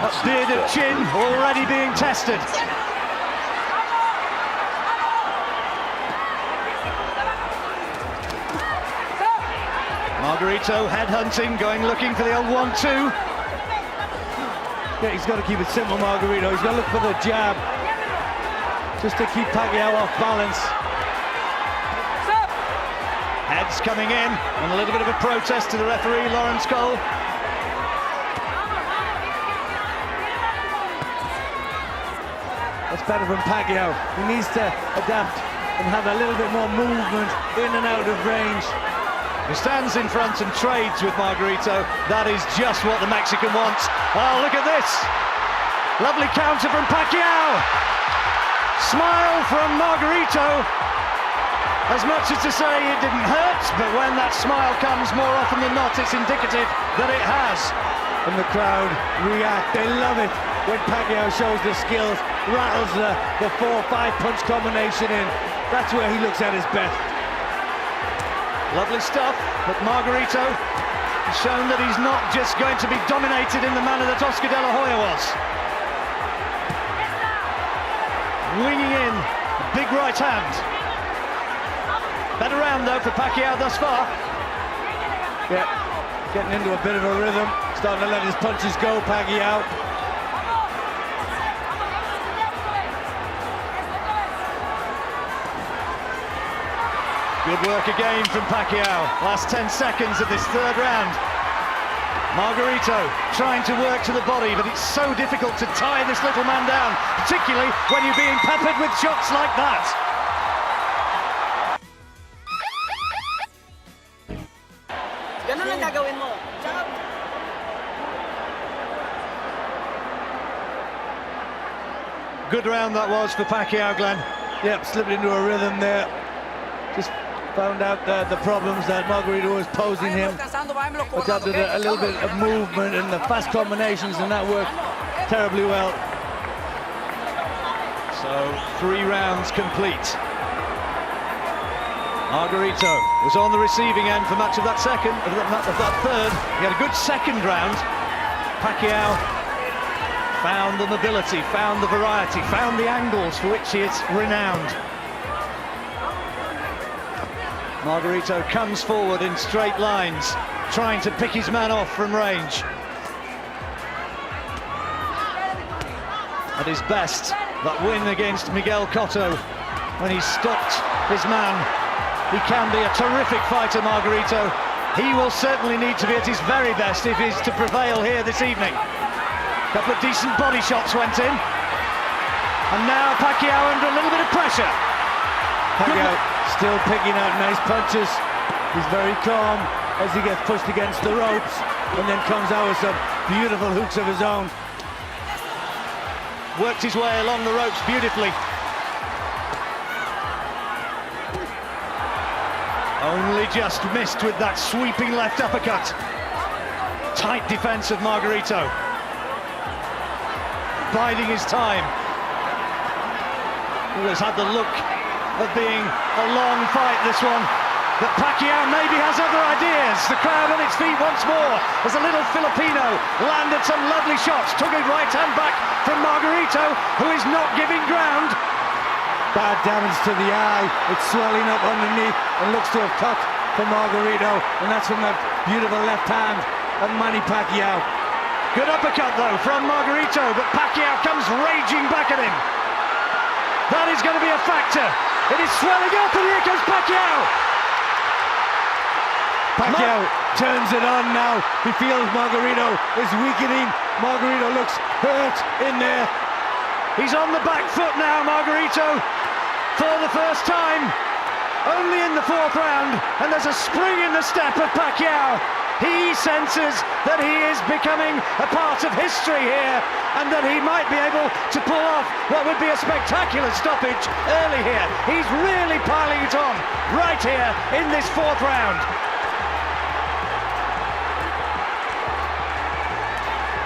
That bearded chin already being tested. Margarito headhunting, looking for the old 1-2. Yeah, he's got to keep it simple, Margarito. He's got to look for the jab, just to keep Pacquiao off balance. Heads coming in, and a little bit of a protest to the referee, Lawrence Cole. That's better from Pacquiao. He needs to adapt and have a little bit more movement in and out of range. He stands in front and trades with Margarito. That is just what the Mexican wants. Oh, look at this. Lovely counter from Pacquiao. Smile from Margarito. As much as to say it didn't hurt, but when that smile comes, more often than not, it's indicative that it has. And the crowd react. They love it when Pacquiao shows the skills, rattles the 4-5 punch combination in. That's where he looks at his best. Lovely stuff, but Margarito has shown that he's not just going to be dominated in the manner that Oscar De La Hoya was. Winging in, a big right hand. Better round though for Pacquiao thus far. Yeah, getting into a bit of a rhythm, starting to let his punches go, Pacquiao. Good work again from Pacquiao. Last 10 seconds of this third round. Margarito trying to work to the body, but it's so difficult to tie this little man down, particularly when you're being peppered with shots like that. Ganun lang gagawin mo. Jab. Good round that was for Pacquiao, Glenn. Yep, slipped into a rhythm there. Just found out the problems that Margarito was posing him. Adapted a little bit of movement and the fast combinations, and that worked terribly well. So 3 rounds complete. Margarito was on the receiving end for much of that second, of that third. He had a good second round. Pacquiao found the mobility, found the variety, found the angles for which he is renowned. Margarito comes forward in straight lines, trying to pick his man off from range. At his best, that win against Miguel Cotto, when he stopped his man. He can be a terrific fighter, Margarito. He will certainly need to be at his very best if he's to prevail here this evening. A couple of decent body shots went in. And now Pacquiao under a little bit of pressure. Pacquiao still picking out nice punches. He's very calm as he gets pushed against the ropes and then comes out with some beautiful hooks of his own. Worked his way along the ropes beautifully. Only just missed with that sweeping left uppercut. Tight defense of Margarito. Biding his time. Always had the look of being a long fight, this one. But Pacquiao maybe has other ideas. The crowd on its feet once more as a little Filipino landed some lovely shots. Took a right hand back from Margarito, who is not giving ground. Bad damage to the eye. It's swelling up underneath and looks to have cut for Margarito. And that's from that beautiful left hand of Manny Pacquiao. Good uppercut though from Margarito, but Pacquiao comes raging back at him. That is going to be a factor. It is swelling up, and here comes Pacquiao. Pacquiao turns it on now. He feels Margarito is weakening. Margarito looks hurt in there. He's on the back foot now, Margarito, for the first time. Only in the 4th round, and there's a spring in the step of Pacquiao. He senses that he is becoming a part of history here, and that he might be able to pull off what would be a spectacular stoppage early here. He's really piling it on right here in this 4th round.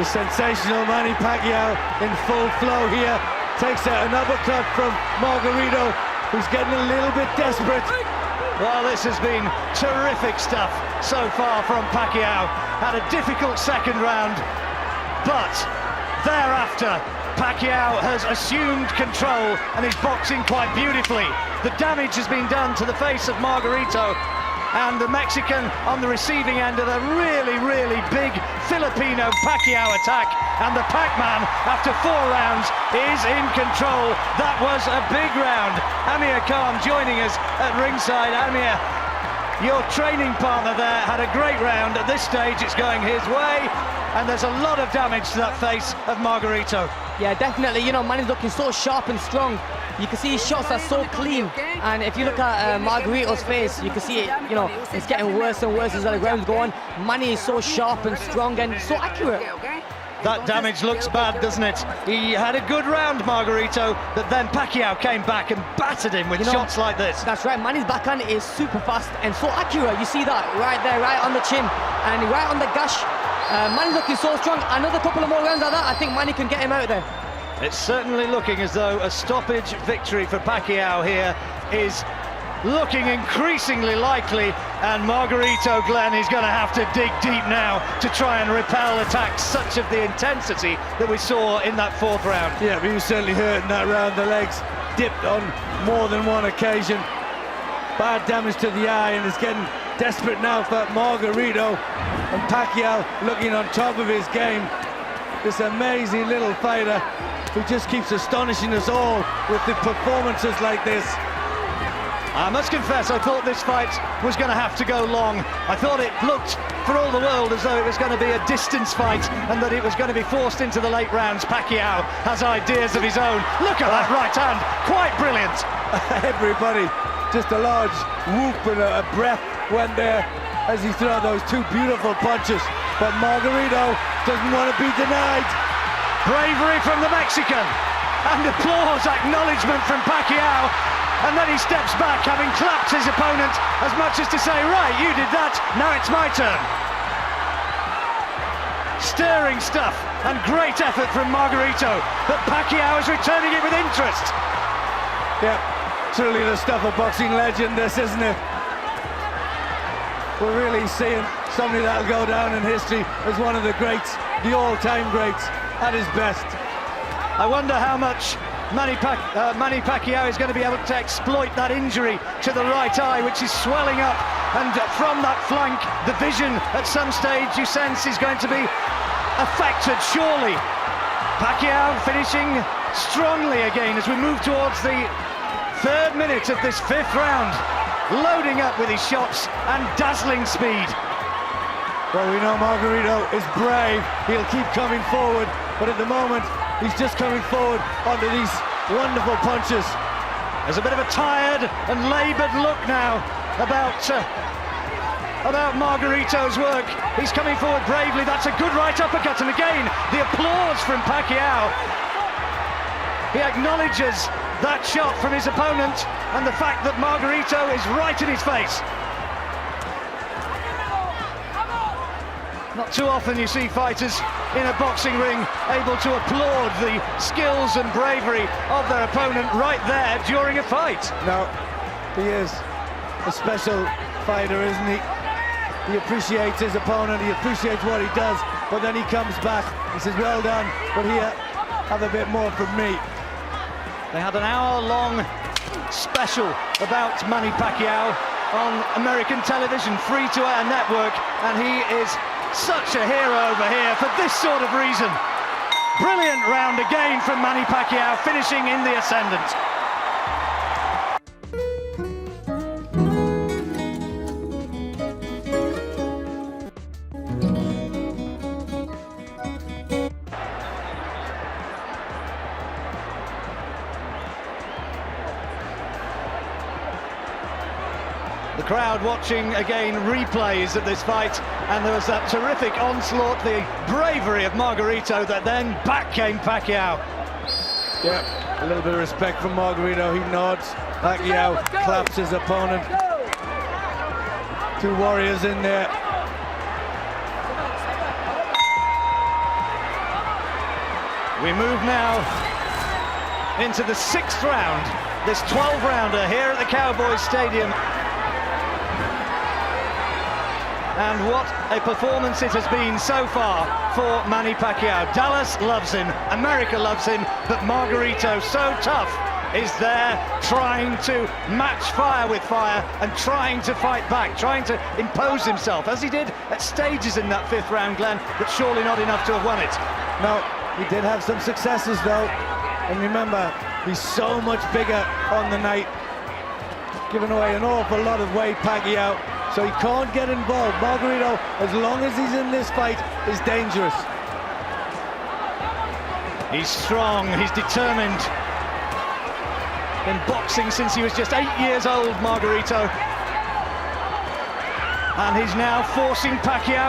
The sensational Manny Pacquiao in full flow here. Takes out an uppercut from Margarito, who's getting a little bit desperate. Well, this has been terrific stuff so far from Pacquiao. Had a difficult second round, but Thereafter, Pacquiao has assumed control and is boxing quite beautifully. The damage has been done to the face of Margarito, and the Mexican on the receiving end of a really, really big Filipino Pacquiao attack. And the Pac-Man, after 4 rounds, is in control. That was a big round. Amir Khan joining us at ringside. Amir, your training partner there had a great round. At this stage, it's going his way, and there's a lot of damage to that face of Margarito. Yeah, definitely. You know, Manny's looking so sharp and strong. You can see his shots are so clean, and if you look at Margarito's face, you can see it, you know, it's getting worse and worse as the rounds go on. Manny is so sharp and strong and so accurate. That damage looks bad, doesn't it? He had a good round, Margarito, but then Pacquiao came back and battered him with shots like this. That's right, Manny's backhand is super fast and so accurate. You see that right there, right on the chin and right on the gash. Manny's looking so strong. Another couple of more rounds like that, I think Manny can get him out there. It's certainly looking as though a stoppage victory for Pacquiao here is looking increasingly likely, and Margarito, Glenn, is going to have to dig deep now to try and repel attacks such of the intensity that we saw in that 4th round. Yeah, he was certainly hurting that round. The legs dipped on more than one occasion. Bad damage to the eye, and it's getting desperate now for Margarito. And Pacquiao looking on top of his game. This amazing little fighter who just keeps astonishing us all with the performances like this. I must confess, I thought this fight was going to have to go long. I thought it looked, for all the world, as though it was going to be a distance fight and that it was going to be forced into the late rounds. Pacquiao has ideas of his own. Look at that right hand, quite brilliant. Everybody, just a large whoop and a breath went there as he threw those 2 beautiful punches. But Margarito doesn't want to be denied. Bravery from the Mexican, and applause, acknowledgement from Pacquiao, and then he steps back, having clapped his opponent as much as to say, right, you did that, now it's my turn. Stirring stuff, and great effort from Margarito, but Pacquiao is returning it with interest. Yeah, truly the stuff of boxing legend, this, isn't it? We're really seeing somebody that'll go down in history as one of the greats, the all-time greats, at his best. I wonder how much Manny Pacquiao is going to be able to exploit that injury to the right eye, which is swelling up, and from that flank, the vision at some stage you sense is going to be affected, surely. Pacquiao finishing strongly again as we move towards the 3rd minute of this 5th round, loading up with his shots and dazzling speed. Well, we know Margarito is brave. He'll keep coming forward, but at the moment, he's just coming forward onto these wonderful punches. There's a bit of a tired and laboured look now about Margarito's work. He's coming forward bravely. That's a good right uppercut, and again, the applause from Pacquiao. He acknowledges that shot from his opponent and the fact that Margarito is right in his face. Not too often you see fighters in a boxing ring able to applaud the skills and bravery of their opponent right there during a fight. No, he is a special fighter, isn't he? He appreciates his opponent, he appreciates what he does, but then he comes back, he says, well done, but here, have a bit more from me. They had an hour-long special about Manny Pacquiao on American television, free-to-air network, and he is such a hero over here for this sort of reason. Brilliant round again from Manny Pacquiao, finishing in the ascendant. The crowd watching again replays of this fight, and there was that terrific onslaught, the bravery of Margarito, that then back came Pacquiao. Yeah, a little bit of respect from Margarito, he nods, Pacquiao claps his opponent. 2 warriors in there. We move now into the 6th round, this 12-rounder here at the Cowboys Stadium. And what a performance it has been so far for Manny Pacquiao. Dallas loves him, America loves him, but Margarito, so tough, is there trying to match fire with fire and trying to fight back, trying to impose himself, as he did at stages in that 5th round, Glenn, but surely not enough to have won it. No, he did have some successes though, and remember, he's so much bigger on the night, giving away an awful lot of weight, Pacquiao, so he can't get involved. Margarito, as long as he's in this fight, is dangerous. He's strong, he's determined. In boxing since he was just 8 years old, Margarito. And he's now forcing Pacquiao